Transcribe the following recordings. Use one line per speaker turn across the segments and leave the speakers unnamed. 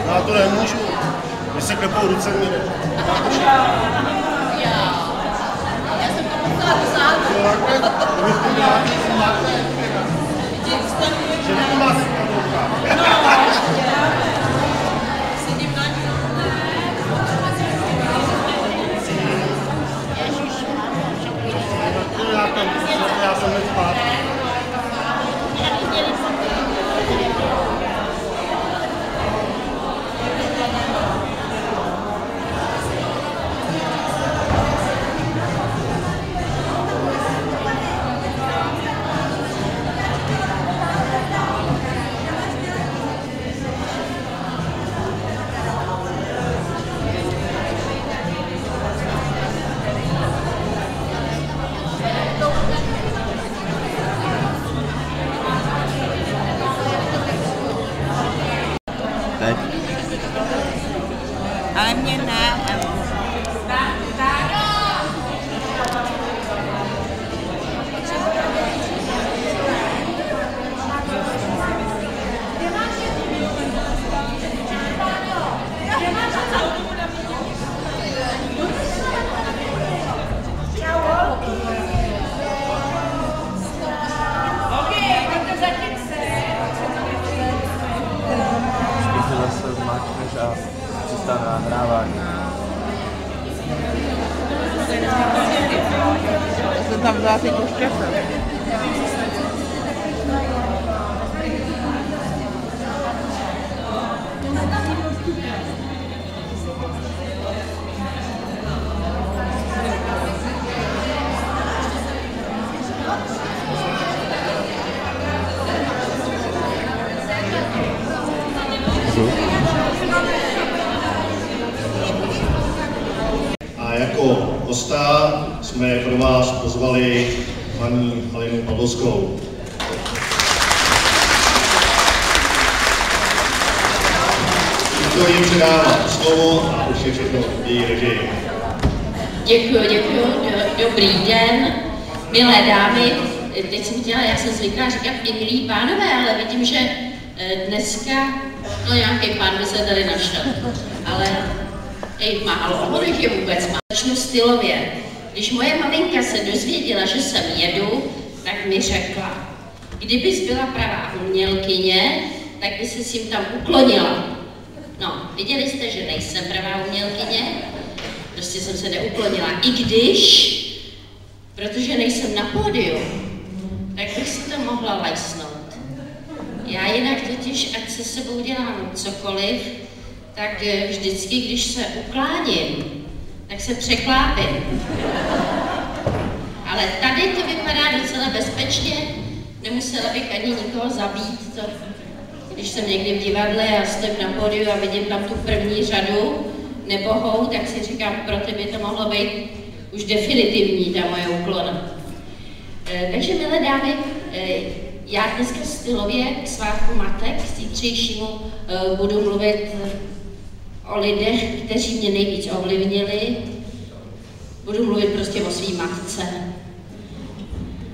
Já to nemůžu. Když se klepou ruce, mě ne.
Já jsem to musela dosáhnout.
Že vy to máte
Sedím na ní.
já jsem nespát.
Teď.
Ale mě ne.
Zase zmáčkneš a přistane nahrávání.
Já jsem tam vzala teď už časem.
A jako hosta jsme pro vás pozvali paní Alenu Pavlovskou. To jim předávám slovo a už je všechno v její režii.
Děkuji. Dobrý den, milé dámy. Teď jsem chtěla, já jsem zvyklá říkat i milí pánové, ale vidím, že dneska, no nějaký pán by se tady našel, ale jejich málo, ono jich je vůbec málo. Začnu stylově. Když moje maminka se dozvěděla, že sem jedu, tak mi řekla, kdybys byla pravá umělkyně, tak by se jim tam uklonila. No, viděli jste, že nejsem pravá umělkyně, prostě jsem se neuklonila. I když protože nejsem na pódiu, tak bych si to mohla lajsnout. Já jinak totiž, ať se sebou dělám cokoliv, tak vždycky, když se ukláním, tak se překlápím. Ale tady to vypadá docela bezpečně, nemusela bych ani nikoho zabít. To, když jsem někdy v divadle a stojím na pódiu a vidím tam tu první řadu nebohou, tak si říkám, pro tebe to mohlo být už definitivní, ta moje úklona. Takže, milé dámy, já dneska stylově k svátku matek, k zítřejšímu budu mluvit o lidech, kteří mě nejvíc ovlivnili. Budu mluvit prostě o svý matce.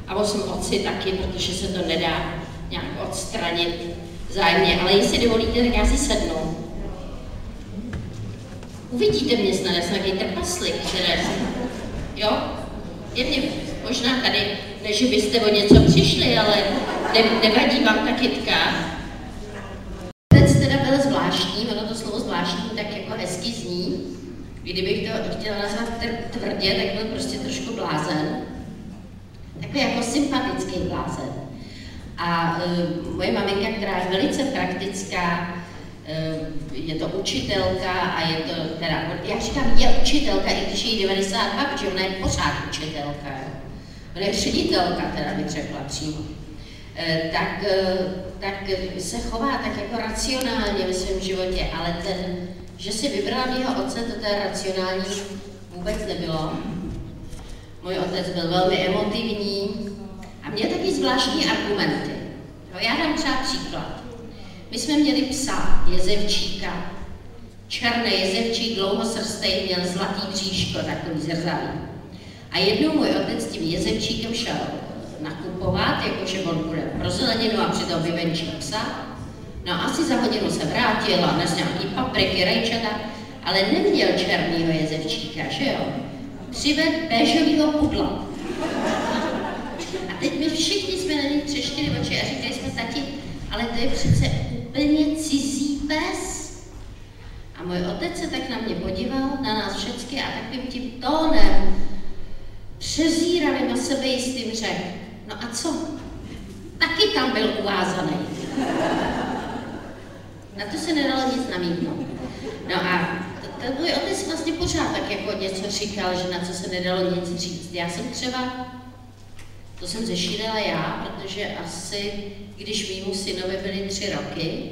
A o svém otci taky, protože se to nedá nějak odstranit vzájemně. Ale jestli dovolíte, tak já si sednu. Uvidíte mě snad, já jsem takový trpaslík, které jsem. Jo? Je mě možná tady, ne, že byste o něco přišli, ale nevadí vám ta kytka. Teď teda byl zvláštní, ono to slovo zvláštní tak jako hezky zní. Kdybych to chtěla nazvat tvrdě, tak byl prostě trošku blázen. Takový jako sympatický blázen. A moje maminka, která je velice praktická, je to učitelka a je to, teda, já říkám, je učitelka, i když je jí 92, protože ona je pořád učitelka. Ona je ředitelka, teda bych řekla přímo. Tak se chová tak jako racionálně ve svém životě, ale ten, že si vybrala mýho otce, to té racionální vůbec nebylo. Můj otec byl velmi emotivní a měl taky zvláštní argumenty. No, já dám třeba příklad. My jsme měli psa, jezevčíka, černý jezevčík, dlouhosrstej, měl zlatý bříško, takový zrzavý. A jednou můj otec s tím jezevčíkem šel nakupovat, jakože on bude pro zeleninu a přitom vyvenčí psa. No asi za hodinu se vrátil a nes nějaký papriky, rajčata, ale neměl černýho jezevčíka, že jo? Přived béžovýho pudla. A teď my všichni jsme na něj třeštěli oči a říkali jsme, tati, ale to je přece úplně cizí pes. A můj otec se tak na mě podíval, na nás všechny a takovým tím tónem přezíravým a sebejistým řekl, no a co? Taky tam byl uvázaný. Na to se nedalo nic namítnout. No a ten můj otec vlastně pořád tak jako něco říkal, že na co se nedalo nic říct. Já jsem třeba, to jsem zešílela já, protože asi, když mýmu synovi byly 3 roky,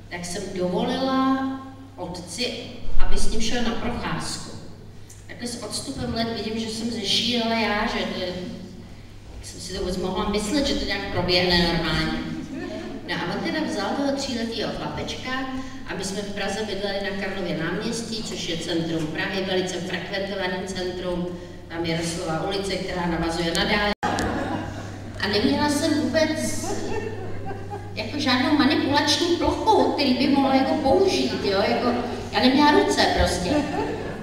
tak jsem dovolila otci, aby s ním šel na procházku. Takhle s odstupem let vidím, že jsem zešílela já, že to, jsem si to vůbec mohla myslet, že to nějak proběhne normálně. No a on teda vzal toho 3letýho chlapečka a my jsme v Praze bydleli na Karlově náměstí, což je centrum Prahy, velice frekventovaný centrum, tam je Roslová ulice, která navazuje na dálnici. A neměla jsem vůbec jako žádnou manipulační plochu, který by mohla jako použít, jo, jako, já neměla ruce prostě.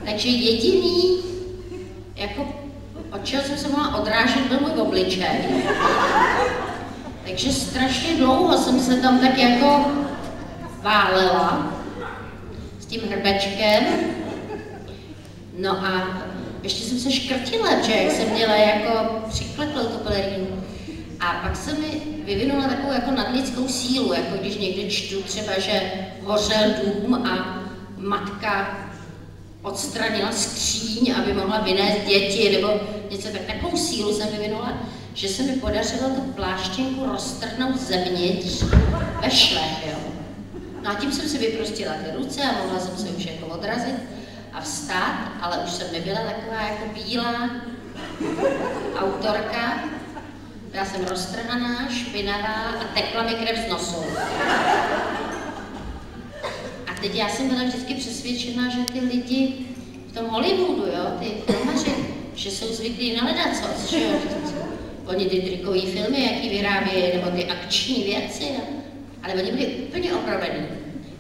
Takže jediný, jako, od čeho jsem se mohla odrážet, byl můj obličej. Takže strašně dlouho jsem se tam tak jako válela s tím hrbečkem. No a ještě jsem se škrtila, že jak jsem měla jako přikleklou tu pelerínu. A pak se mi vyvinula takovou jako nadlidskou sílu, jako když někdy čtu třeba, že hořel dům a matka odstranila skříň, aby mohla vynést děti, nebo něco tak. Takovou sílu jsem vyvinula, že se mi podařilo tu pláštěnku roztrhnout zevnitř ve šlech, jo. No a tím jsem si vyprostila ty ruce a mohla jsem se už jako odrazit a vstát, ale už jsem nebyla taková jako bílá autorka. Byla jsem roztrhaná, špinavá a tekla mi krev z nosu. A teď já jsem byla vždycky přesvědčena, že ty lidi v tom Hollywoodu, jo, ty filmaři, že jsou zvyklí na ledacos, že jo. Oni ty trikový filmy, jaký vyrábějí, nebo ty akční věci, jo. Ale oni byli úplně opravení.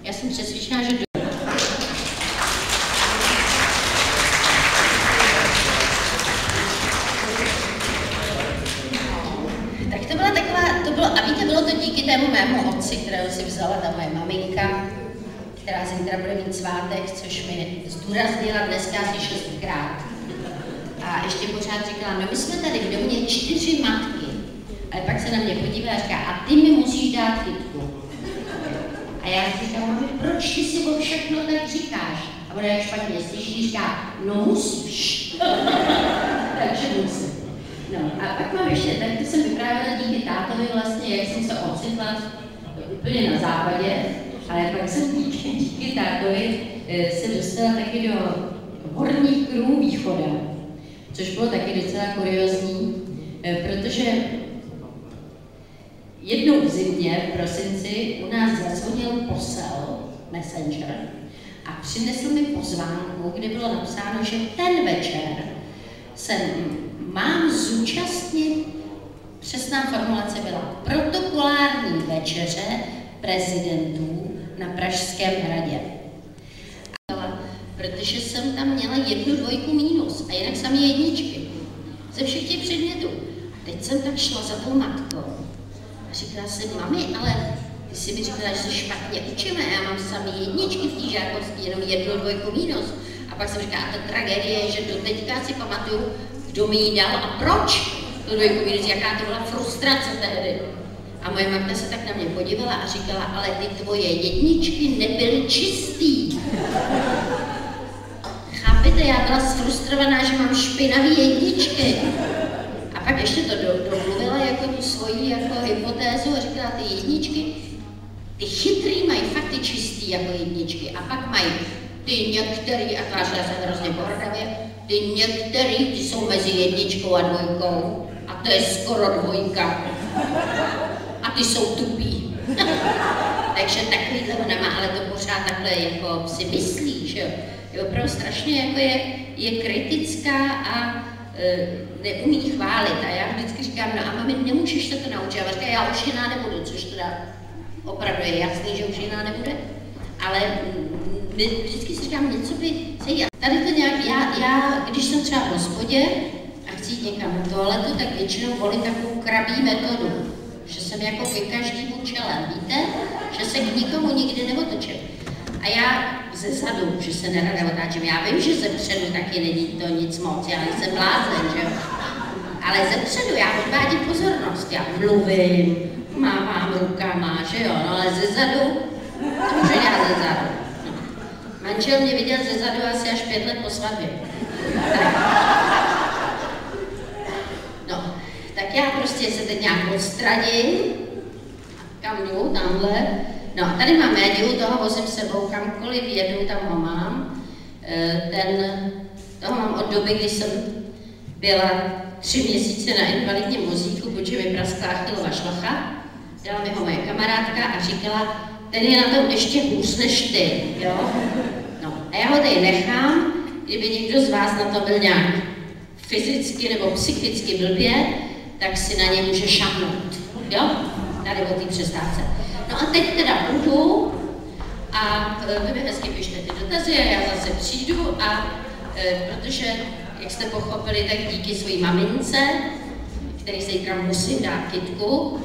Já jsem přesvědčená, že bylo to díky tému mému otci, kterého si vzala ta moje maminka, která zítra bude mít svátek, což mi zdůraznila dneska asi 6krát. A A ještě pořád říkala, no my jsme tady v domě 4 matky. Ale pak se na mě podívala a říká, a ty mi musíš dát kytku. A já říkám, mami, proč ty si o všechno tak říkáš? A ona jak špatně slyší, říká, no musíš. Takže musím. No a pak mám ještě, tak to jsem vyprávěla díky tátovi vlastně, jak jsem se ocitla úplně na západě, ale pak jsem díky tátovi se dostala taky do horních kruhů východa, což bylo taky docela kuriozní, protože jednou v zimě, v prosinci, u nás zazvonil posel, messenger, a přinesl mi pozvánku, kde bylo napsáno, že ten večer se mám zúčastnit, přesná formulace byla, protokolární večeře prezidentů na Pražském hradě. Protože jsem tam měla 1, 2 minus a jinak samé jedničky. Ze všech těch předmětů. Teď jsem tak šla za tou matkou a říkala jsem, mami, ale ty si mi říkala, že se špatně učíme, já mám samé jedničky v té žákovské, jenom 1, 2 minus. A pak jsem říkala, a ta tragédie je, že do teďka si pamatuju, kdo mi ji dal a proč. To 2 minus, jaká to byla frustrace tehdy. A moje matka se tak na mě podívala a říkala, ale ty tvoje jedničky nebyly čistý. Chápete, já byla zfrustrovaná, že mám špinavé jedničky. A pak ještě to domluvila jako tu svoji jako hypotézu a říkala, ty jedničky, ty chytrý mají fakt ty čistý jako jedničky. A pak mají ty některý, a tvářila se hrozně pohrdavě, ty některý, ty jsou mezi 1 a 2. A to je skoro 2. A ty jsou tupí. Takže takovýhle ona má, ale to pořád takhle jako si myslí, že jo. Je opravdu strašně jako je kritická a neumí chválit. A já vždycky říkám, no a mami, nemůžeš se to naučit. A říká, já už jiná nebudu, což teda opravdu je jasný, že už jiná nebude. Ale vždycky si říkám, něco by se jí. Tady to nějak, já když jsem třeba v hospodě a chci jít někam na toaletu, tak většinou volím takovou krabí metodu. Že jsem jako ke každému čelem, víte? Že se k nikomu nikdy neotočím. A já ze zadu, že se nerada otáčím. Já vím, že ze předu taky není to nic moc, já nejsem blázen, že jo? Ale ze předu já odvádím pozornost, já mluvím, mávám rukama, že jo? No ale ze zadu, to můžu dělat ze zadu. No. Manžel mě viděl ze zadu asi až 5 let po svatbě. No, tak já prostě se teď nějak odstraním, kam jdu, tamhle. No a tady mám médiu, toho vozím sebou kamkoliv jedu, tam ho mám. Toho mám od doby, kdy jsem byla 3 měsíce na invalidním vozíku, protože mi praskla Achillova šlacha. Dala mi ho moje kamarádka a říkala, ten je na tom ještě hůř než ty, jo? No a já ho tady nechám, kdyby někdo z vás na to byl nějak fyzicky nebo psychicky blbě, tak si na ně může šahnout, jo? Tady o té přestávce. No a teď teda budu a vy mi hezky pište ty dotazy a já zase přijdu a protože, jak jste pochopili, tak díky své mamince, který se zítra musím dát kytku,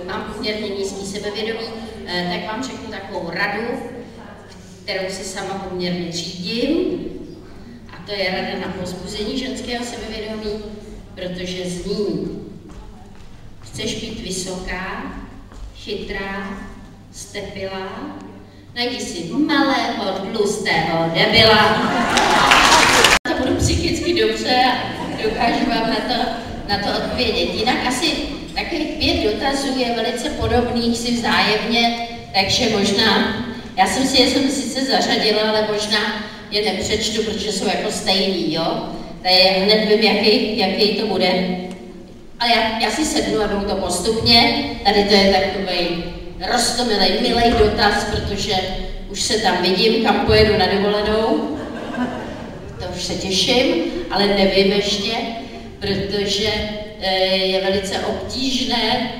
mám poměrně nízký sebevědomí, tak vám řeknu takovou radu, kterou si sama poměrně řídím. A to je rada na povzbuzení ženského sebevědomí, protože zní, chceš být vysoká, chytrá, stepilá, najdi si malého, tlustého debila. To budu psychicky dobře a dokážu vám na to odpovědět. Jinak asi takových 5 dotazů je velice podobných si vzájemně, takže možná, já jsem si je sice zařadila, ale možná je nepřečtu, protože jsou jako stejný, jo? Tady hned vím, jaký to bude. Ale já si sednu a to postupně. Tady to je takovej roztomilej, milej dotaz, protože už se tam vidím, kam pojedu na dovolenou. To už se těším, ale nevím ještě, protože je velice obtížné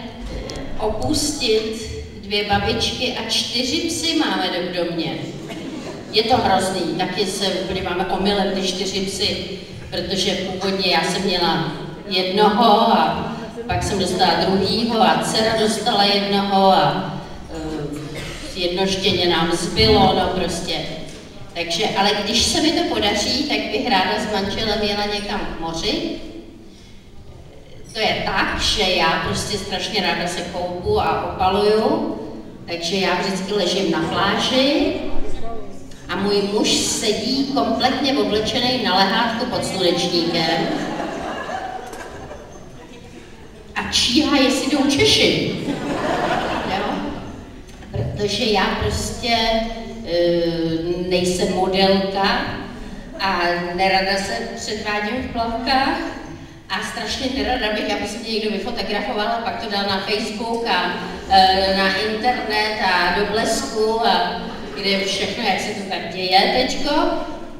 opustit 2 babičky a 4 psy máme v domě. Je to hrozný, taky kdy máme omylem ty 4 psy, protože původně já jsem měla jednoho a pak jsem dostala druhýho a dcera dostala jednoho a jedno štěně nám zbylo, no prostě. Takže, ale když se mi to podaří, tak bych ráda s manželem jela někam k moři. To je tak, že já prostě strašně ráda se koupu a opaluju, takže já vždycky ležím na pláži a můj muž sedí kompletně oblečený na lehátku pod slunečníkem a číhá, jestli jdou Češi. Jo? Protože já prostě nejsem modelka a nerada se předvádím v plavkách a strašně nerada bych, aby se mě někdo vyfotografoval a pak to dal na Facebook a na internet a do Blesku a kde všechno, jak se to tak děje teďko.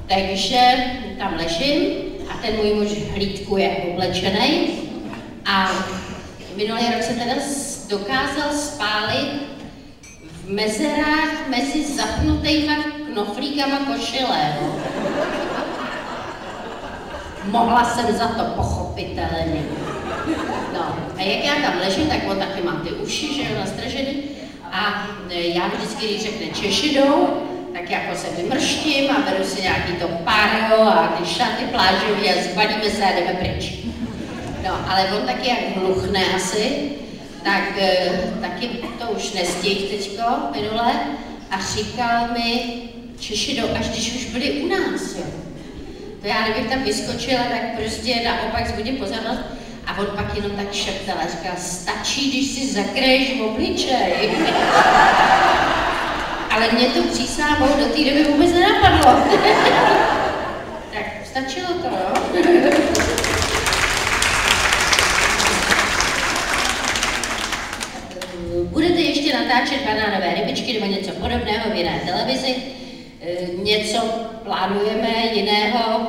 Takže tam ležím a ten můj muž hlídkuje oblečenej a minulý rok se teda dokázal spálit v mezerách mezi zapnutýma knoflíkama košile. Mohla jsem za to pochopitelně. No, a jak já tam ležím, tak on taky mám ty uši, že jo, nastražený. A já vždycky, když řekne Češi jdou, tak jako se vymrštím a beru si nějaký to páreo a ty šaty plážový a zbalíme se a jdeme pryč. No, ale on taky jak hluchne asi, tak taky to už nestihl teďko minule a říkal mi, Češi jdou, až když už byli u nás, jo. To já kdybych tam vyskočila, tak prostě naopak zbudím pozornost a on pak jenom tak šeptal a říkal, stačí, když si zakreješ obličej. Ale mě to přísahou do té doby vůbec nenapadlo. Tak stačilo to, jo? Budete ještě natáčet banánové rybičky nebo něco podobného v jiné televizi. Něco plánujeme jiného,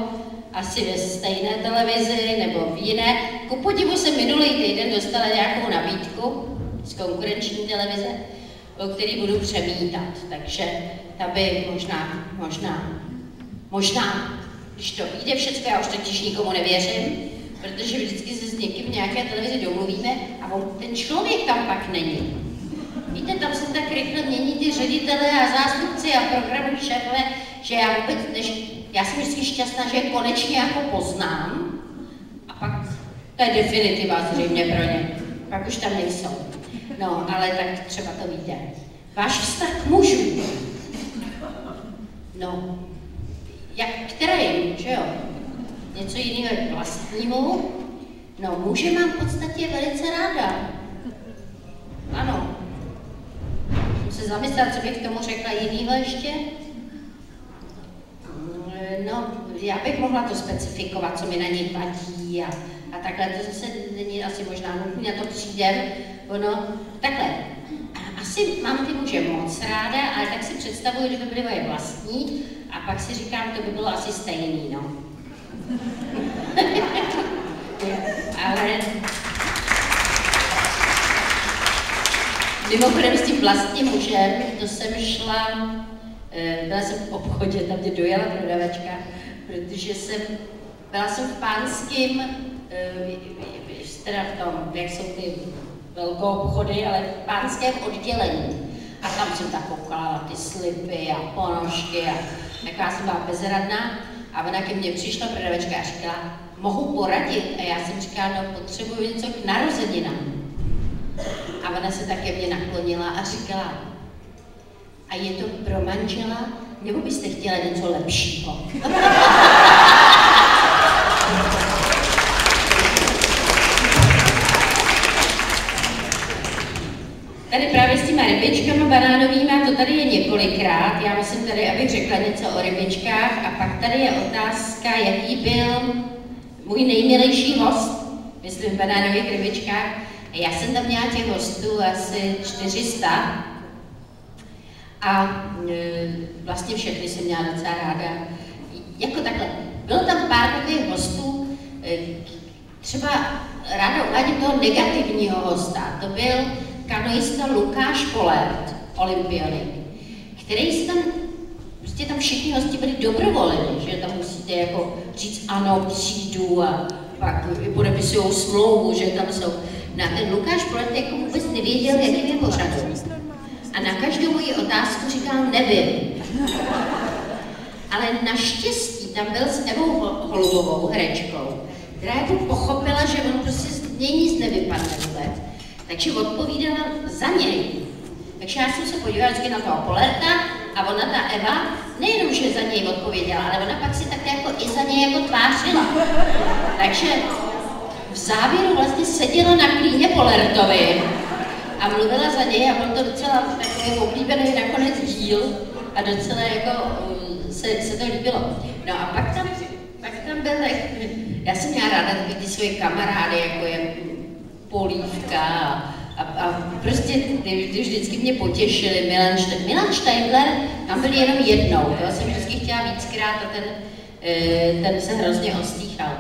asi ve stejné televizi nebo v jiné. Ku podivu jsem minulý týden dostala nějakou nabídku z konkurenční televize, o který budu přemítat. Takže ta by možná, když to vyjde všechno, já už totiž nikomu nevěřím, protože vždycky se s někým v nějaké televizi domluvíme a ten člověk tam pak není. Víte, tam se tak rychle mění ty ředitelé a zástupci a programoví šéfové, že já jsem vždycky šťastná, že je konečně jako poznám a pak to je definitiva zřejmě pro ně. Pak už tam nejsou. No, ale tak třeba to víte. Váš vztah k mužům. No, jak kterým, že jo? Něco jiného k vlastnímu. No, muže mám v podstatě velice ráda. Ano. Musím se zamyslet, co bych k tomu řekla jinýho ještě. No, já bych mohla to specifikovat, co mi na nich vadí a takhle, to zase není asi možná nutné, na to přijdem. Ono, takhle, asi mám ty muže moc ráda, ale tak si představuji, kdyby byly moje vlastní a pak si říkám, to by bylo asi stejný, no. Ale mimochodem s tím vlastním mužem, to jsem šla, byla jsem v obchodě, tam mě dojela prodavačka, protože byla jsem v Pánským, teda v tom, jak jsou ty velkou obchody, ale v Pánském oddělení. A tam jsem tak koukala na ty slipy a ponožky a taková jsem byla bezradná. A ona ke mně přišla prodavačka a říkala, mohu poradit? A já jsem říkala, no potřebuji něco k narozeninám. A ona se také mě naklonila a říkala, a je to pro manžela, nebo byste chtěla něco lepšího? Tady právě s těma rybičkama banánovýma, to tady je několikrát. Já myslím tady, abych řekla něco o rybičkách. A pak tady je otázka, jaký byl můj nejmilejší host, myslím v banánových rybičkách. A já jsem tam měla těch hostů asi 400. A vlastně všechny jsem měla docela ráda. Jako takhle, bylo tam pár takových hostů, třeba ráda uvádím toho negativního hosta. To byl kanoista Lukáš Polert, olympionik, který se tam, prostě tam všichni hosti byli dobrovolní, že tam musíte jako říct ano, přijdu a pak podepisujou smlouvu, že tam jsou. No a ten Lukáš Polert jako vůbec nevěděl, jaký je pořadu. A na každou moji otázku říkal, nevím. Ale naštěstí tam byl s Evou Holubovou, herečkou, která jako pochopila, že on prostě z něj nic nevypadne vůbec, takže odpovídala za něj. Takže já jsem se podívala vždycky na toho Polerta a ona, ta Eva, nejenom, že za něj odpověděla, ale ona pak si tak jako i za něj jako tvářila. Takže v závěru vlastně seděla na klíně Polertovi a mluvila za něj a byl to docela takový oblíbený nakonec díl a docela jako se to líbilo. No a pak tam byl, já jsem měla ráda ty svoje kamarády, jako je Polívka a prostě ty vždycky mě potěšili. Milan Steindler tam byl jenom jednou, já jsem vždycky chtěla víckrát a ten se hrozně ostýchal.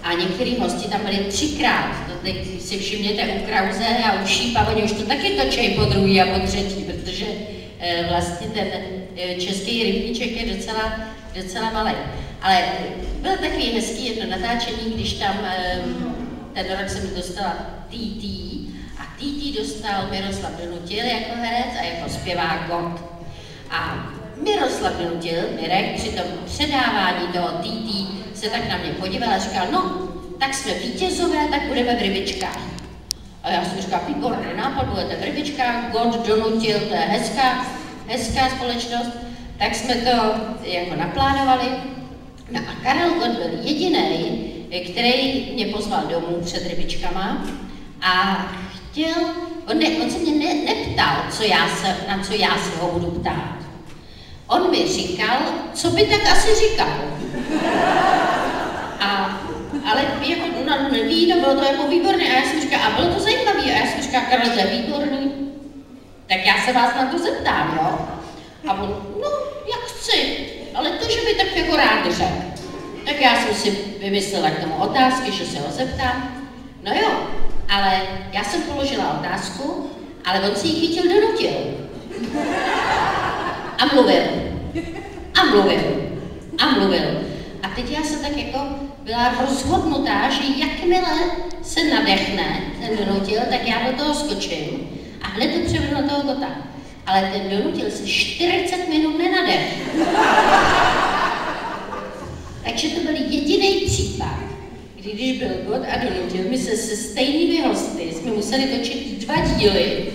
A některý hosti tam byli 3krát, to teď si všimněte u Krause a u Šípa, oni už to taky točejí po druhý a po třetí, protože vlastně ten český rybníček je docela malý. Ale byl takový hezký jedno natáčení, když tam ten rok jsem dostala TT a TT dostal Miroslav Donutil jako herec a jako zpěvák God. A Miroslav Donutil, Mirek, při tom předávání toho TT se tak na mě podíval a říkal, no, tak jsme vítězové, tak budeme v rybičkách. A já jsem říkal, výborný nápad, budete v rybičkách, God Donutil, to je hezká společnost, tak jsme to jako naplánovali. No a Karel Gott byl jediný, který mě pozval domů před rybičkama a chtěl, on se mě neptal, na co já se ho budu ptát. On mi říkal, co by tak asi říkal. Ale jako víno, bylo to jako výborné a já jsem říkala, a bylo to zajímavé a já jsem říkala, Karel, to je výborný, tak já se vás na to zeptám, jo? A on, no, jak chci, ale to, že by tak jako rád řekl. Tak já jsem si vymyslela k tomu otázky, že se ho zeptám. No jo, ale já jsem položila otázku, ale on si ji chytil Donutil. A mluvil. A mluvil. A mluvil. A teď já jsem tak jako byla rozhodnutá, že jakmile se nadechne ten Donutil, tak já do toho skočím a hned to převedu na toho Gotta. Ale ten Donutil se 40 minut nenadech. Takže to byl jediný případ, když byl Gott a Donutil, my se stejnými hosty jsme museli točit 2 díly,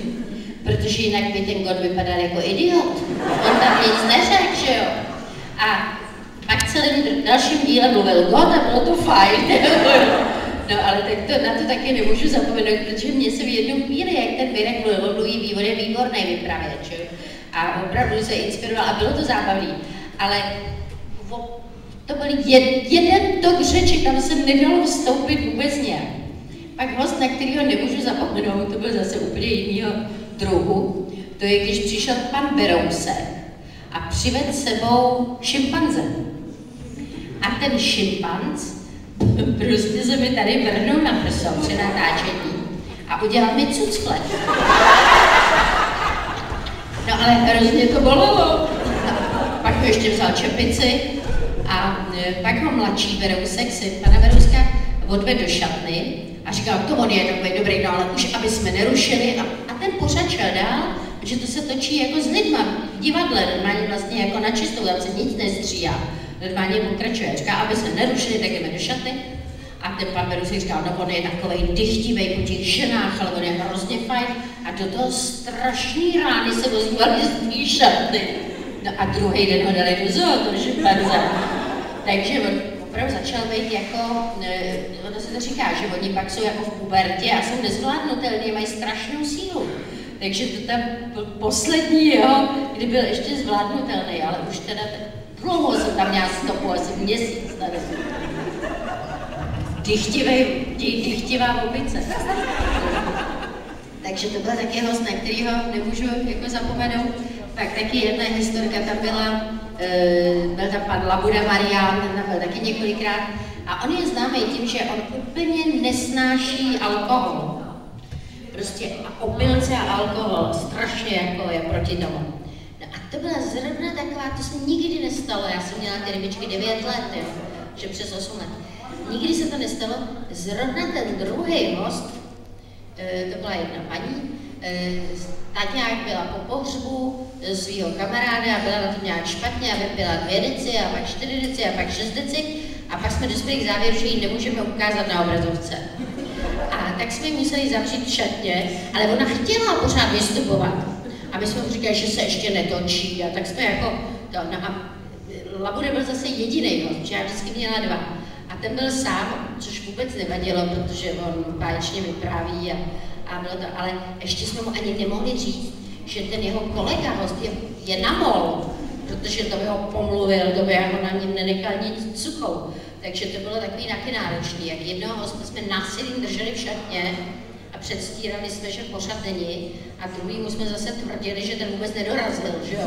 protože jinak by ten Gott vypadal jako idiot. On tam nic neřekl, že jo? A pak celým dalším dílem mluvil Gott a bylo to fajn. No ale tak na to taky nemůžu zapomenout, protože mě se v jednu chvíli, jak ten Mirek mluví, on je výborný vypravěč, a opravdu se inspiroval a bylo to zábavné. Ale to byl jeden tok řeči, tam se nedalo vstoupit vůbec nějak. Pak host, na kterýho nemůžu zapomenout, to byl zase úplně jinýho druhu, to je, když přišel pan Berousek a přivedl sebou šimpanze. A ten šimpanz prostě se mi tady vrhnul na prso při natáčení a udělal mi cucflek. No ale hrozně to bolelo. Pak ho ještě vzal čepici a pak ho mladší Berousek, syn pana Berouska, odvedl do šatny a říkal, to on je takový dobrý, no ale už aby jsme nerušili a ten pořád šel dál, že to se točí jako s lidma v divadle, normálně vlastně jako na čistou, tam se nic nestříhá, normálně pokračuje, říká, aby se nerušili, tak jdeme do šaty. A ten pan Berousek říkal, no on je takovej dychtivej po těch ženách, ale on je hrozně fajn a do toho strašný rány se ozývaly z té šatny. No a druhý den ho dali do zoo, to šimpanze. Takže on opravdu začal být jako, ono se to říká, že oni pak jsou jako v pubertě a jsou nezvládnutelní, mají strašnou sílu. Takže to tam byl poslední, jo, kdy byl ještě zvládnutelný, ale už teda dlouho jsem tam měla stopu, asi měsíc tady. Dychtivá opice. Takže to byl taky host, na kterýho nemůžu jako zapomenout. Pak taky jedna historka tam byl tam pan Labuda Marián, ten tam byl taky několikrát. A on je známý tím, že on úplně nesnáší alkohol. Prostě opilce a alkohol, strašně jako je proti tomu. No a to byla zrovna taková, to se nikdy nestalo, já jsem měla ty rybičky 9 let, jo, že přes 8 let. Nikdy se to nestalo, zrovna ten druhý host, to byla jedna paní, Taťák byla po pohřbu svého kamaráda a byla na tom nějak špatně a vypila 2 deci a pak 4 deci a pak 6 deci a pak jsme dospěli k závěru, že ji nemůžeme ukázat na obrazovce. A tak jsme ji museli zavřít v šatně, ale ona chtěla pořád vystupovat. A my jsme mu říkali, že se ještě netočí a tak jsme jako to, no a Labuda byl zase jediný host, že já vždycky měla 2. A ten byl sám, což vůbec nevadilo, protože on báječně vypráví a bylo to, ale ještě jsme mu ani nemohli říct, že ten jeho kolega host je na mol, protože to by ho pomluvil, to by jako na něm nenechal nic suchou. Takže to bylo takový taky náročný, jak jednoho hosta jsme násilím drželi v šatně a předstírali jsme, že pořád není a druhýmu jsme zase tvrdili, že ten vůbec nedorazil, že jo.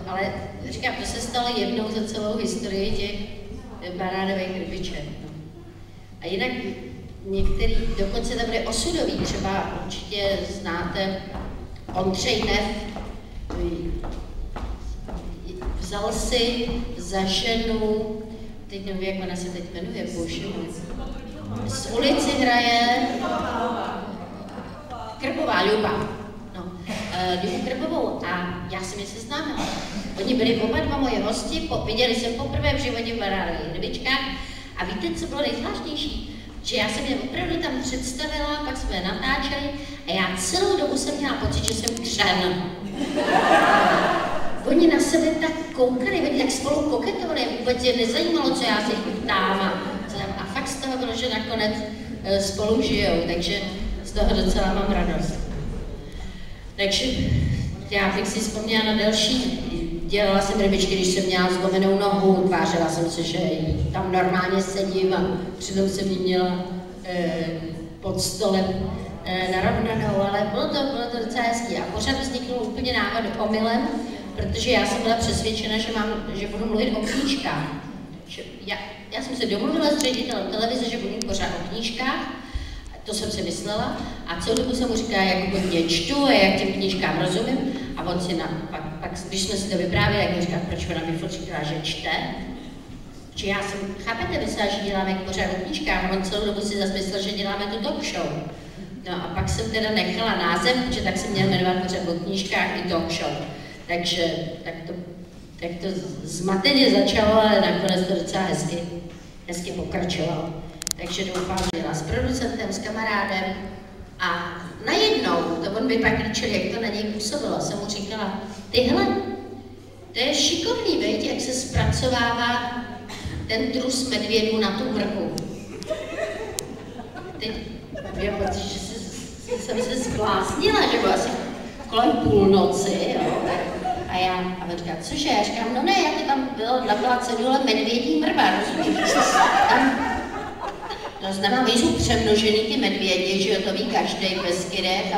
Ale říkám, to se stalo jednou za celou historii těch banánových rybiček. No. A jinak některý, dokonce tam byly osudový, třeba určitě znáte Ondřej Neff, vzal si za ženu, teď nevím, jak ona se teď jmenuje, bože, z ulici hraje Krbová Ljuba. No, Ljubu Krbovou a já jsem je seznámila. Oni byli oba dva moje hosti, viděli jsem poprvé v životě v banánových rybičkách a víte, co bylo nejzvláštnější? Že já jsem je opravdu tam představila, pak jsme je natáčeli a já celou dobu jsem měla pocit, že jsem křen. Oni na sebe tak koukali, jak spolu koketovali, vůbec je nezajímalo, co já se jich ptám a fakt z toho bylo, že nakonec spolu žijou, takže z toho docela mám radost. Takže já bych si vzpomněla na další, dělala jsem rybičky, když jsem měla zlomenou nohu, tvářila jsem se, že tam normálně sedím a přitom jsem ji měla pod stolem narovnanou, ale bylo to docela hezký a pořád vzniknul úplně náhodou omylem, protože já jsem byla přesvědčena, že budu mluvit o knížkách. Já jsem se domluvila s ředitelem televize, že budu mít pořád o knížkách, to jsem si myslela a celou dobu jsem mu říkala, jak hodně čtu a jak těm knížkám rozumím a on si pak když jsme si to vyprávěli, jak mi říká, proč ona mi furt říkala, že čte. Že já jsem, chápete, myslela, že děláme pořád o knížkách a on celou dobu si zase myslel, že děláme tu talk show. No a pak jsem teda nechala název, že tak jsem měla jmenovat pořád o knížkách i talk show. Takže tak to zmateně začalo, ale nakonec to docela hezky pokračovalo. Takže doufám, že jela s producentem, s kamarádem a najednou, to on by pak líčil, jak to na něj působilo, jsem mu říkala, tyhle, to je šikovný, veď, jak se zpracovává ten trus medvědů na tu vrchu. Teď je pocit, že jsem se zbláznila, že bylo asi kolem půlnoci, jo, a on říká, cože? Já říkám, no ne, jak to tam byla cedule medvědí mrva, rozumíš? To znamená, oni jsou přemnožený ty medvědi, že jo, to ví každý v Beskydech a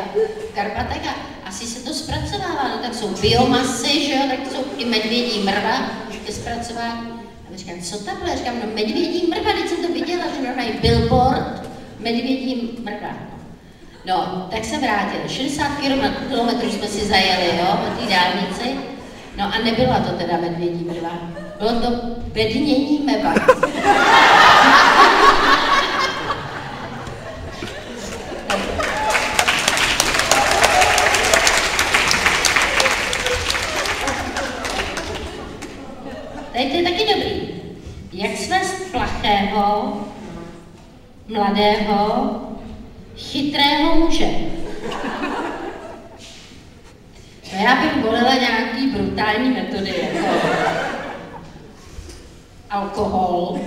v Karpatech a asi se to zpracovává, no tak jsou biomasy, že jo, tak jsou i medvědí mrva ke zpracování. A říkám, co takhle? Říkám, no medvědí mrva, teď jsem to viděla, že normálně billboard medvědí mrva. No, tak se vrátili. 60 kilometrů jsme si zajeli, jo, po té dálnici. No a nebyla to teda medvědí mrva. Bylo to bednění meba. Tady to je taky dobrý. Jak svést plachého, mladého, chytrého muže. No já bych volila nějaký brutální metody, jako alkohol,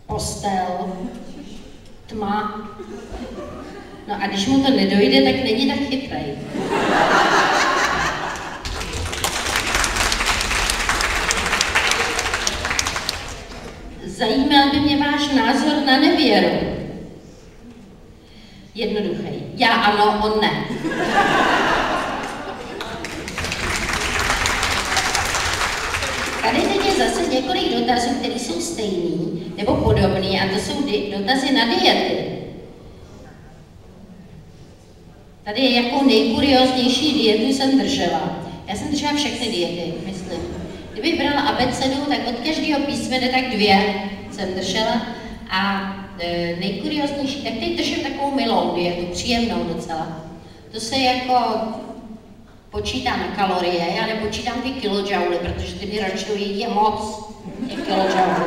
postel, tma. No a když mu to nedojde, tak není tak chytrej. Zajímal by mě váš názor na nevěru. Jednoduchý. Já ano, on ne. Tady teď je zase několik dotazů, které jsou stejný nebo podobný, a to jsou dotazy na diety. Tady je, jakou nejkurióznější dietu jsem držela. Já jsem držela všechny diety, myslím. Kdybych brala abecedu, tak od každého písmene tak 2 jsem držela. A nejkurioznější, tak teď držím takovou milou dietu, příjemnou docela. To se jako počítá na kalorie, já nepočítám ty kilojouly, protože ty mi ročují je moc, těch kilojoulů.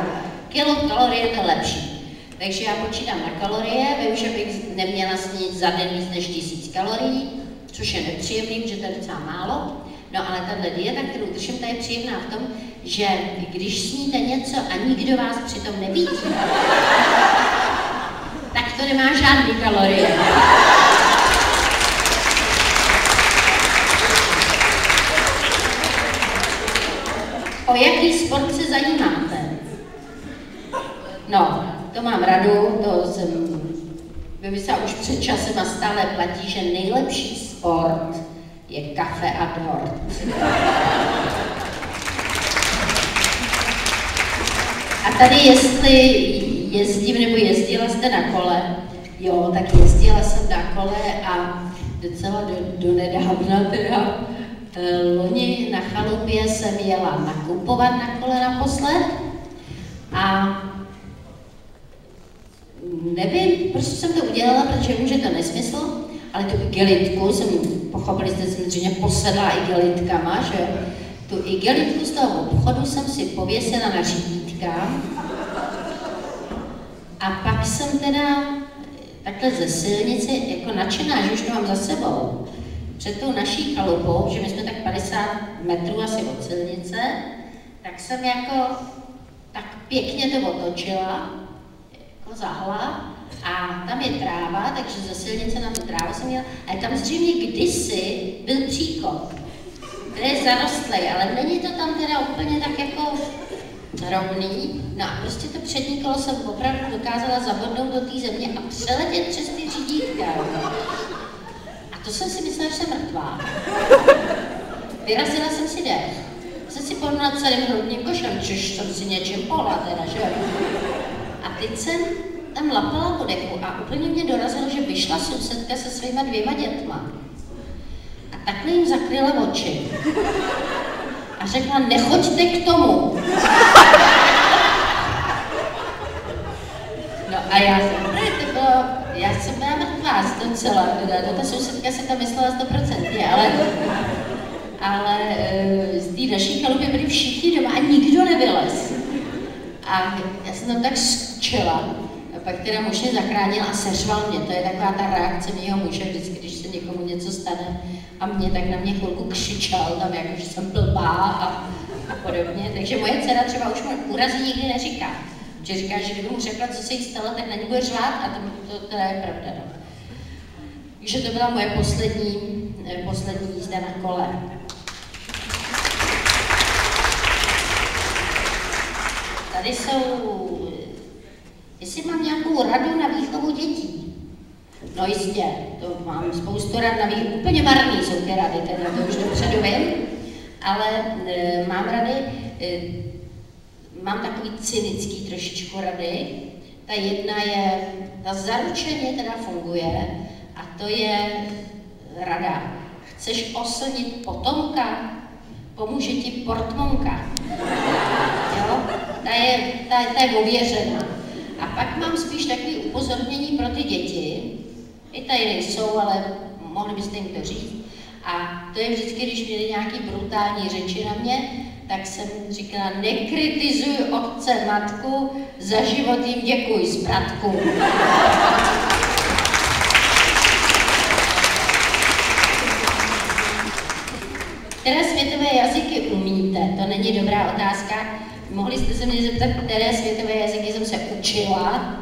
Kilokalorie je to lepší. Takže já počítám na kalorie, vím, že bych neměla snít za den víc než 1000 kalorií, což je nepříjemný, protože to je docela málo. No ale tahle dieta, kterou držím, ta je příjemná v tom, že když sníte něco a nikdo vás přitom nevidí, tak to nemá žádný kalorie. O jaký sport se zajímáte? No, to mám radu, to jsem vymyslela už před časem a stále platí, že nejlepší sport je kafe a dort. A tady jestli jezdím nebo jezdila jste na kole, jo, tak jezdila jsem na kole a docela do nedávna teda loni na chalupě jsem jela nakupovat na kole naposled a nevím, proč jsem to udělala, protože vím, že to nesmysl, ale tu igelitku jsem, pochopili jste, samozřejmě posedla igelitkama, že tu igelitku z toho obchodu jsem si pověsila na řídítka a pak jsem teda takhle ze silnice, jako nadšená, že už to mám za sebou, před tou naší chalupou, že my jsme tak 50 metrů asi od silnice, tak jsem jako tak pěkně to otočila, jako zahla, a tam je tráva, takže ze silnice na tu trávu jsem jela, a tam zřejmě kdysi byl příkop, který je zarostlý, ale není to tam teda úplně tak jako rovný, no a prostě to přední kolo jsem opravdu dokázala zabodnout do té země a přeletět přes ty řídítka. A to jsem si myslela, že jsem mrtvá. Vyrazila jsem si dech. Jsem si pohnula celým hrudním košem, což jsem si něčím pohla teda, že jo. A teď jsem tam lapala po dechu a úplně mě dorazilo, že vyšla sousedka se svýma 2 dětma. A takhle jim zakryla oči. A řekla, nechoďte k tomu. No a já jsem byla mrtvá docela, ta sousedka se tam myslela 100%, ale z té naší chalupy byli všichni doma a nikdo nevylez. A já jsem tam tak skočila, a pak teda muž mě zachránil a seřval mě, to je taková ta reakce mýho muže, vždycky, když se někomu něco stane a mě tak na mě chvilku křičel, tam jako, že jsem blbá a podobně, takže moje dcera třeba už mu úrazy nikdy neříká. Že říká, že kdyby mu řekla, co se jí stalo, tak na ní bude řvát a to je pravda. No. Takže to byla moje poslední jízda na kole. Tady jsou, jestli mám nějakou radu na výchovu dětí. No jistě, to mám spoustu rad na výchovu, úplně marný jsou ty rady, teda to už dopředu vím, ale mám rady, mám takový cynický trošičku rady. Ta jedna je, ta zaručeně teda funguje a to je rada. Chceš oslnit potomka? Pomůže ti portmonka. Jo? Ta je ověřená. A pak mám spíš takový upozornění pro ty děti. I tady nejsou, ale mohli byste jim to říct. A to je vždycky, když měli nějaký brutální řeči na mě, tak jsem říkala, nekritizuj otce, matku, za život jim děkuj, zbratku. Které světové jazyky umíte? To není dobrá otázka. Mohli jste se mě zeptat, které světové jazyky jsem se učila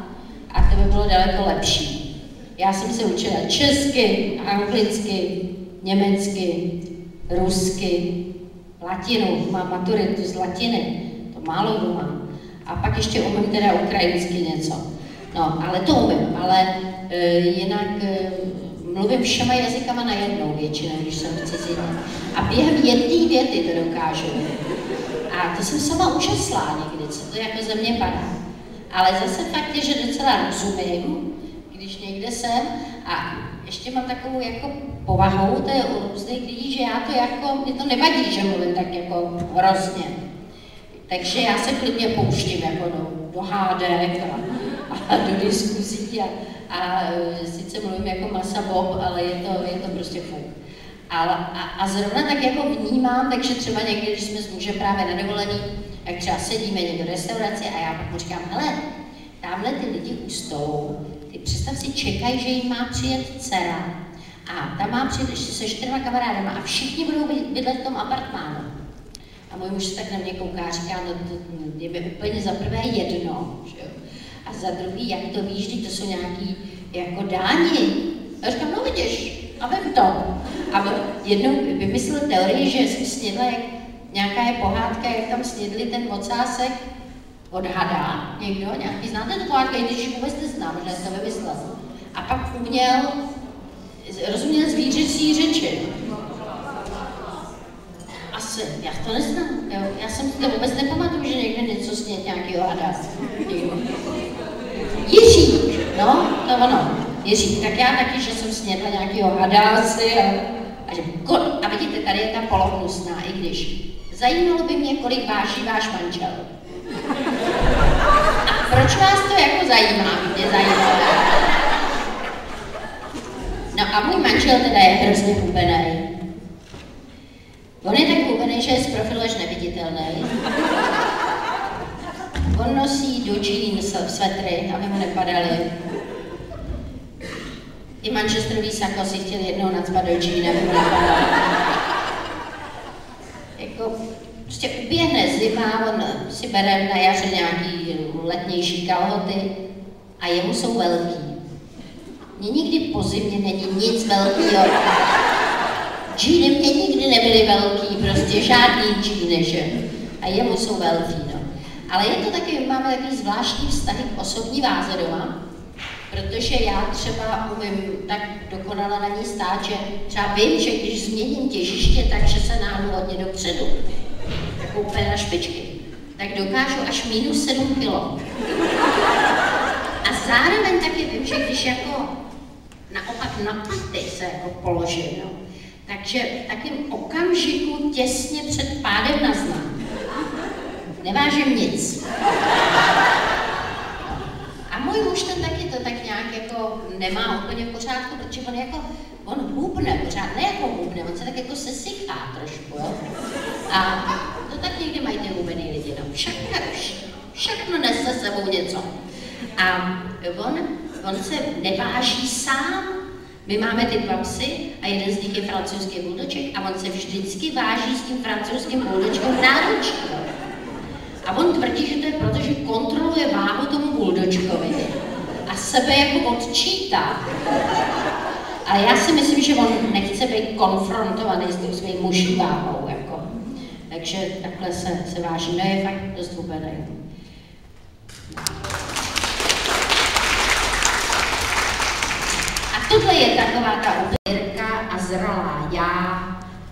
a to by bylo daleko lepší. Já jsem se učila česky, anglicky, německy, rusky, latinu, mám maturitu z latiny, to málo umím. A pak ještě umím teda ukrajinsky něco. No, ale to umím, ale jinak mluvím všema jazykama najednou většinou, když jsem v cizině. A během jedné věty to dokážu. A to jsem sama úžaslá někdy, co to jako ze mě padá. Ale zase fakt je, že docela rozumím, když někde jsem a ještě mám takovou jako povahu, to je u různých lidí, že já to jako, mě to nevadí, že mluvím tak jako hrozně. Takže já se klidně pouštím jako do hádek a a do diskuzí a sice mluvím jako Masa Bob, ale je to prostě fuk. A zrovna tak jako vnímám, takže třeba někdy, když jsme s mužem právě na dovolení, jak třeba sedíme někdo do restaurace a já pak mu říkám, hele, tamhle ty lidi u stolu, ty představ si, čekají, že jim má přijet dcera a tam má přijet ještě se 4 kamarádama a všichni budou bydlet v tom apartmánu. A můj muž se tak na mě kouká a říká, no to je mi úplně za prvé jedno, že jo? A za druhý, jak to víš, to jsou nějaký jako dáni. A říkám, no vidíš, a vem to. A jednou vymyslel teorii, že jsem snědla, jak nějaká je pohádka, jak tam snědli ten ocásek od hada, někdo, nějaký, znáte tu pohádku, i když vůbec neznám, že jsem to vymyslel. A pak rozuměl zvířecí řeči. Asi, já to neznám, jo. Já jsem to vůbec nepamatuju, že někde něco sněd nějakýho hada. Jiřík, no, to ono, Jiřík, tak já taky, že jsem snědla nějakýho hada asi a vidíte, tady je ta polohnusná, i když. Zajímalo by mě, kolik váží váš manžel. A proč vás to jako zajímá? Mě zajímá. No a můj manžel teda je hrozně hubenej. On je tak hubenej, že je z profilu až neviditelný. On nosí do džín svetry, aby mu nepadaly. I manchesterový sako si chtěl jednou nacpat do džín, aby mu nepadaly. Jako, prostě uběhne zima, on si bere na jaře nějaký letnější kalhoty a jemu jsou velký. Mně nikdy po zimě není nic velkýho. Džíny mě nikdy nebyly velký, prostě žádný džíny, že? A jemu jsou velký, no. Ale je to taky, máme takový zvláštní vztahy k osobní váze doma, protože já třeba umím tak dokonale na ní stát, že třeba vím, že když změním těžiště, takže se náhnu hodně dopředu, jako úplně na špičky, tak dokážu až -7 kilo. A zároveň taky vím, že když jako naopak na paty se jako položím, no, takže v takovém okamžiku těsně před pádem naznám. Nevážím nic. A můj muž ten taky to tak nějak jako nemá úplně v pořádku, protože on hubne pořád, ne jako hubne, on se tak jako sesychá trošku, jo. A to tak někdy mají ty hubený lidi, no. Všechno nese sebou něco. A on se neváží sám. My máme ty 2 psy a jeden z nich je francouzský buldoček a on se vždycky váží s tím francouzským buldočkem v náručí. A on tvrdí, že to je proto, že kontroluje váhu tomu buldočkovi a sebe jako odčítá. Ale já si myslím, že on nechce být konfrontovaný s tím svým muží váhou. Jako. Takže takhle se váží. No je fakt dost hubený. Tohle je taková ta ubírka a zralá. Já,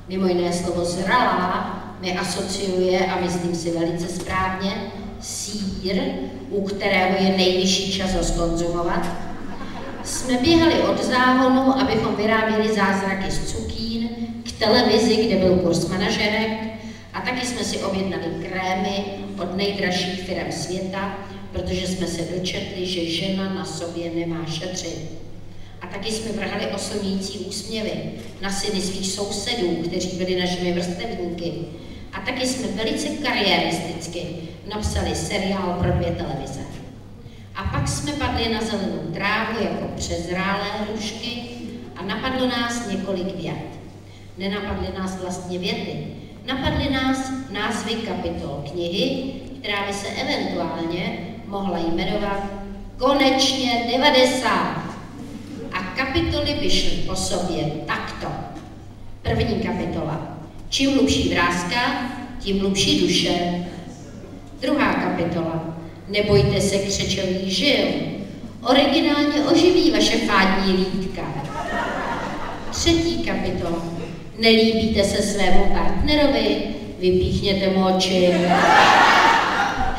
mimo jiné slovo zralá, mi asociuje, a myslím si velice správně, sýr, u kterého je nejvyšší čas ho zkonzumovat. Jsme běhali od záhonu, abychom vyráběli zázraky z cukín, k televizi, kde byl kurz manažerek, a taky jsme si objednali krémy od nejdražších firem světa, protože jsme se dočetli, že žena na sobě nemá šetřit. A taky jsme vrhali oslňující úsměvy na syny svých sousedů, kteří byli našimi vrstevníky. A taky jsme velice kariéristicky napsali seriál pro 2 televize. A pak jsme padli na zelenou trávu jako přezrálé hrušky a napadlo nás několik vět. Nenapadly nás vlastně věty, napadly nás názvy kapitol knihy, která by se eventuálně mohla jmenovat Konečně 90. A kapitoly by šly po sobě takto. První kapitola. Čím hlubší vrázka, tím hlubší duše. Druhá kapitola. Nebojte se křečových žil. Originálně oživí vaše fádní lítka. Třetí kapitola. Nelíbíte se svému partnerovi, vypíchněte mu oči.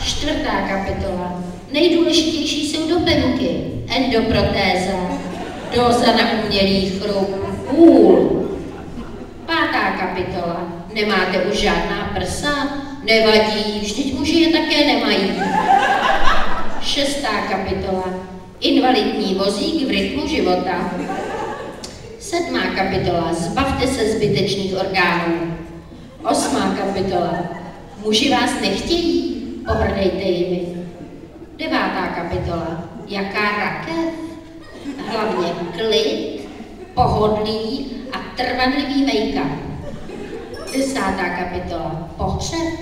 Čtvrtá kapitola. Nejdůležitější jsou doplňky, endoprotéza, doza na umělý chrup, půl. Pátá kapitola. Nemáte už žádná prsa? Nevadí, vždyť muži je také nemají. 6. kapitola. Invalidní vozík v rytmu života. 7. kapitola. Zbavte se zbytečných orgánů. 8. kapitola. Muži vás nechtějí, pohrdejte jimi. 9. kapitola. Jaká rakev? Hlavně klid, pohodlí a trvanlivý make-up. 10. kapitola. Pohřeb.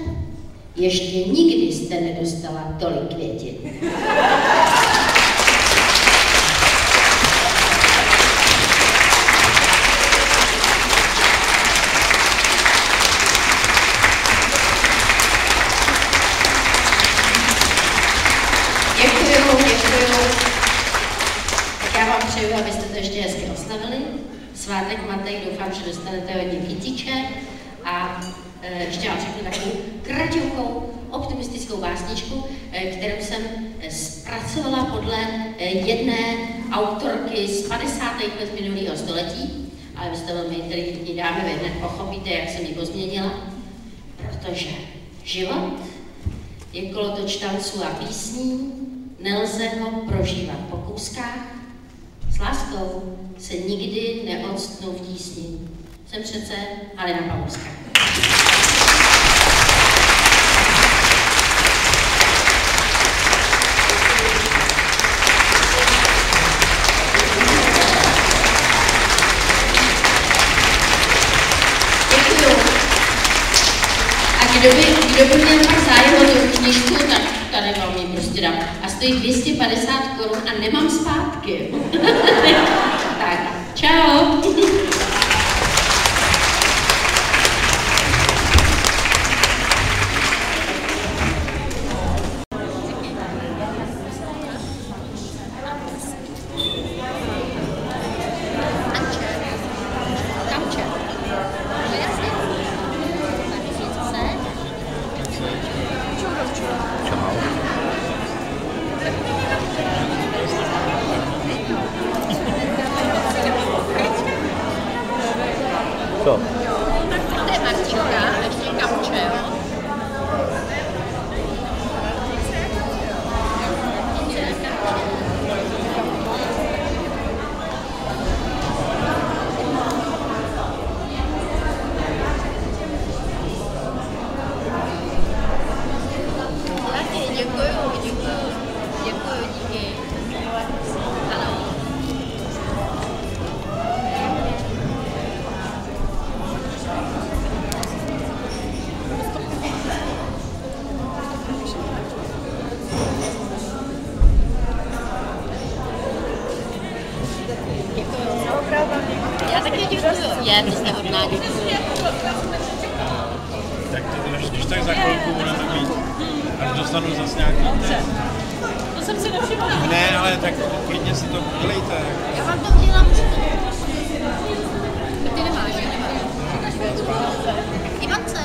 Ještě nikdy jste nedostala tolik květin. Děkuju. Tak já vám přeju, abyste to ještě hezky oslavili. Svátek Matej, doufám, že dostanete hodně kytiček a ještě vám řeknu takovou kraťoukou optimistickou básničku, kterou jsem zpracovala podle jedné autorky z 50. let minulého století, ale vy jste velmi inteligentní dámy, vy hned pochopíte, jak jsem ji pozměnila, protože život je kolotoč tanců a písní, nelze ho prožívat po kouskách, s láskou se nikdy neodstnou v tísni. Jsem přece Halina Pavlovská. Kdo by měl pak zájem o tu knížku, tak tady vám ji prostě dám. A stojí 250 korun a nemám zpátky. Tak, čau.
Co?
Tak to je Marčinka, ještě Kamče, jo? Děkuju, díky. Ano. Já taky děkuju. Ty jste hodná, děkuju.
Tak to když tak za chvilku budeme mít. Až dostanu zase nějaký.
To jsem si nevšimla.
Ne, ale tak klidně si to udělejte.
Já vám to udělám, můžete. Ty nemáš, že nemáš? Ivance.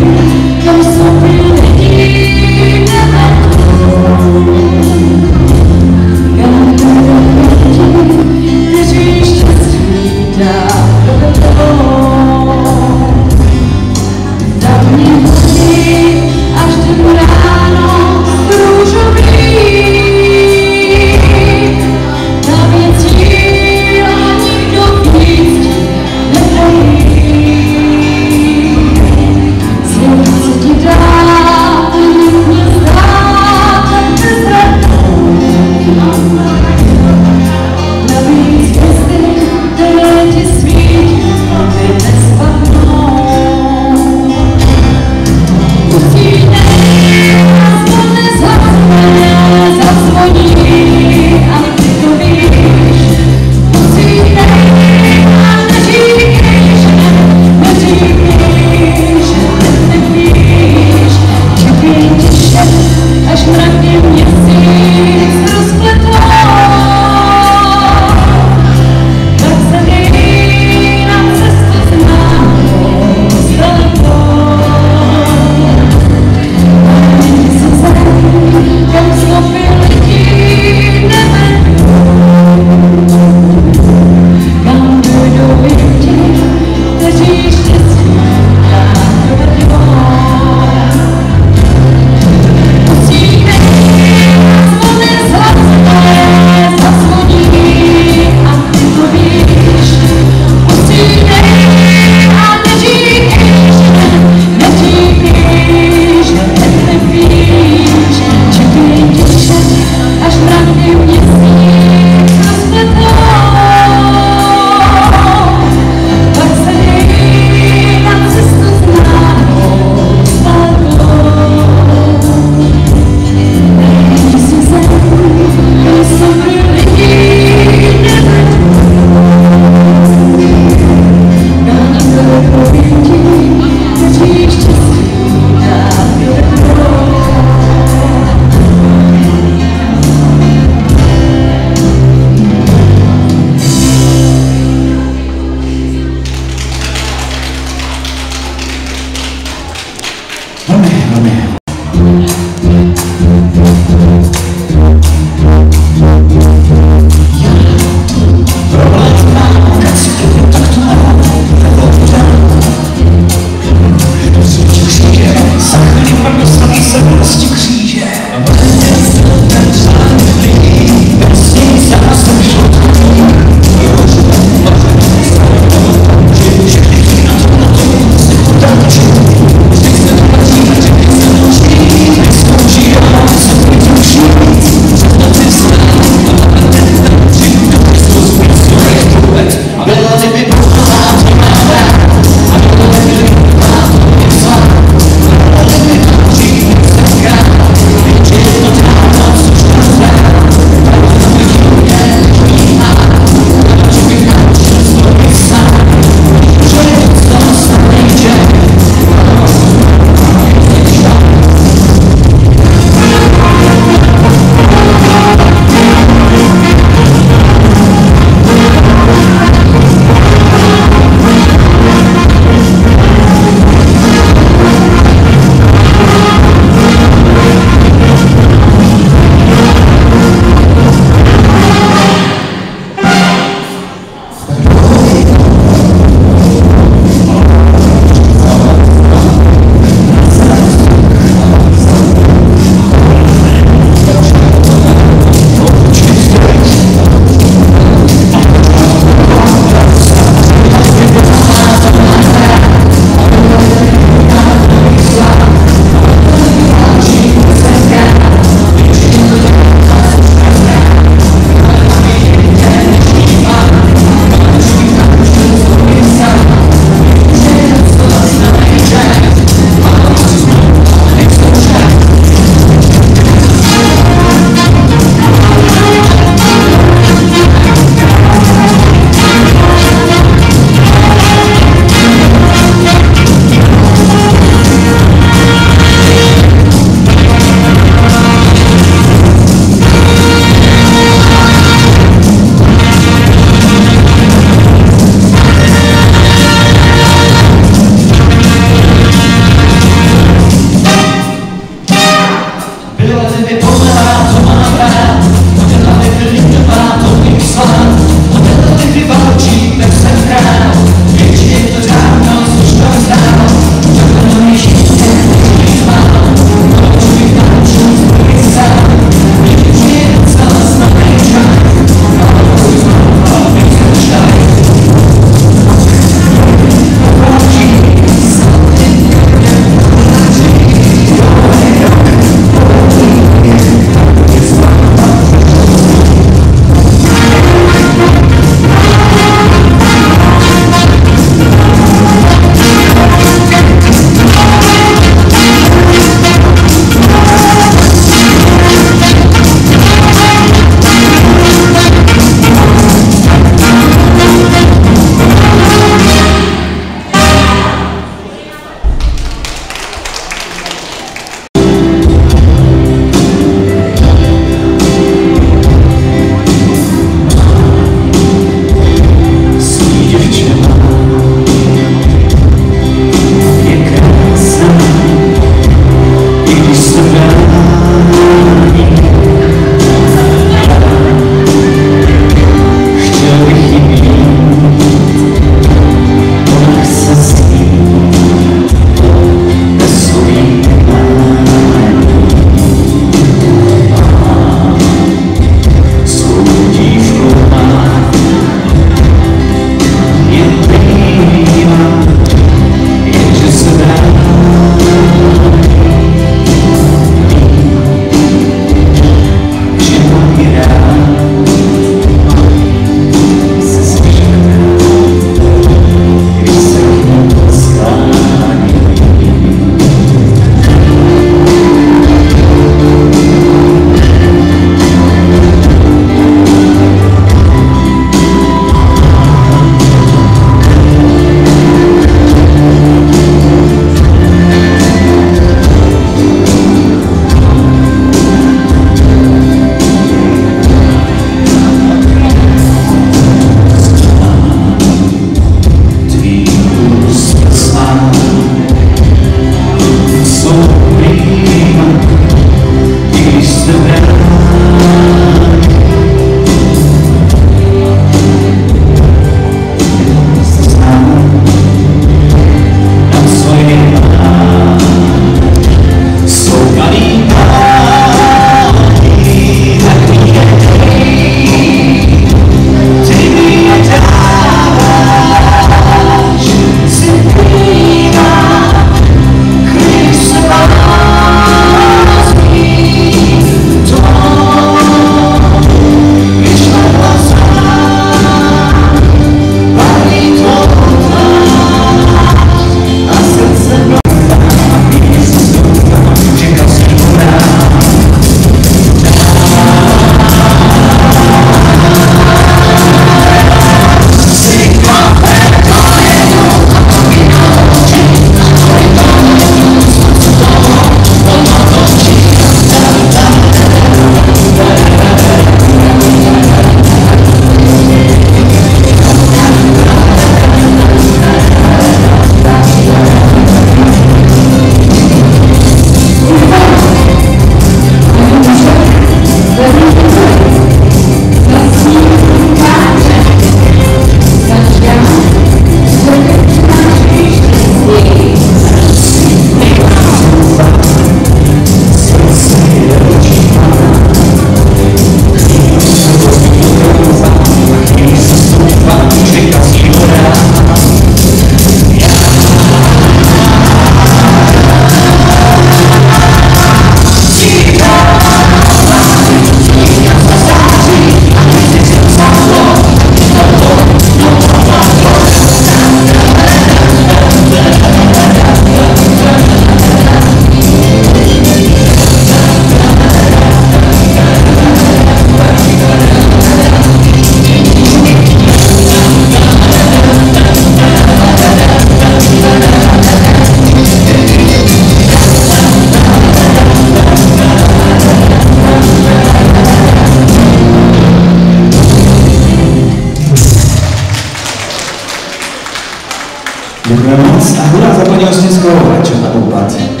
Děkujeme moc a hurá za paní Hostickou, ať na poupat.